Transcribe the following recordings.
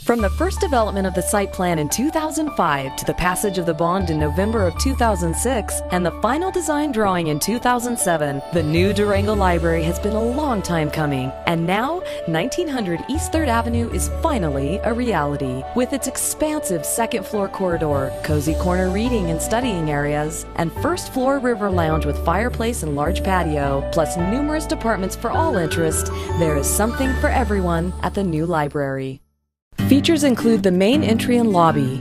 From the first development of the site plan in 2005 to the passage of the bond in November of 2006 and the final design drawing in 2007, the new Durango Library has been a long time coming. And now, 1900 East 3rd Avenue is finally a reality. With its expansive second floor corridor, cozy corner reading and studying areas, and first floor river lounge with fireplace and large patio, plus numerous departments for all interests, there is something for everyone at the new library. Features include the main entry and lobby,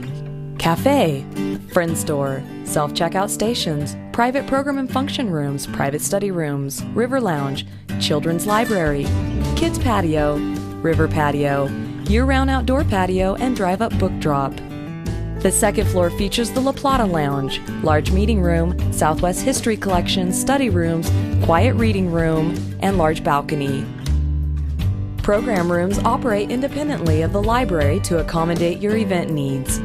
cafe, friend store, self-checkout stations, private program and function rooms, private study rooms, river lounge, children's library, kids patio, river patio, year-round outdoor patio, and drive-up book drop. The second floor features the La Plata Lounge, large meeting room, Southwest History Collection, study rooms, quiet reading room, and large balcony. Program rooms operate independently of the library to accommodate your event needs.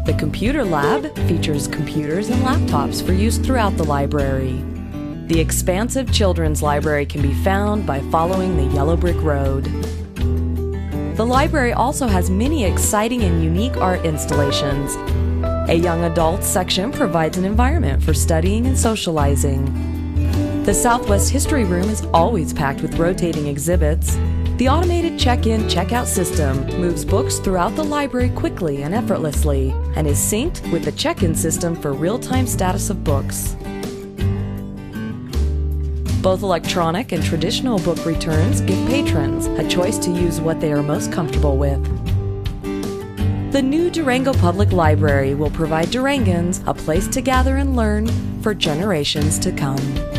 The computer lab features computers and laptops for use throughout the library. The expansive children's library can be found by following the yellow brick road. The library also has many exciting and unique art installations. A young adults section provides an environment for studying and socializing. The Southwest History Room is always packed with rotating exhibits. The automated check-in, check-out system moves books throughout the library quickly and effortlessly and is synced with the check-in system for real-time status of books. Both electronic and traditional book returns give patrons a choice to use what they are most comfortable with. The new Durango Public Library will provide Durangans a place to gather and learn for generations to come.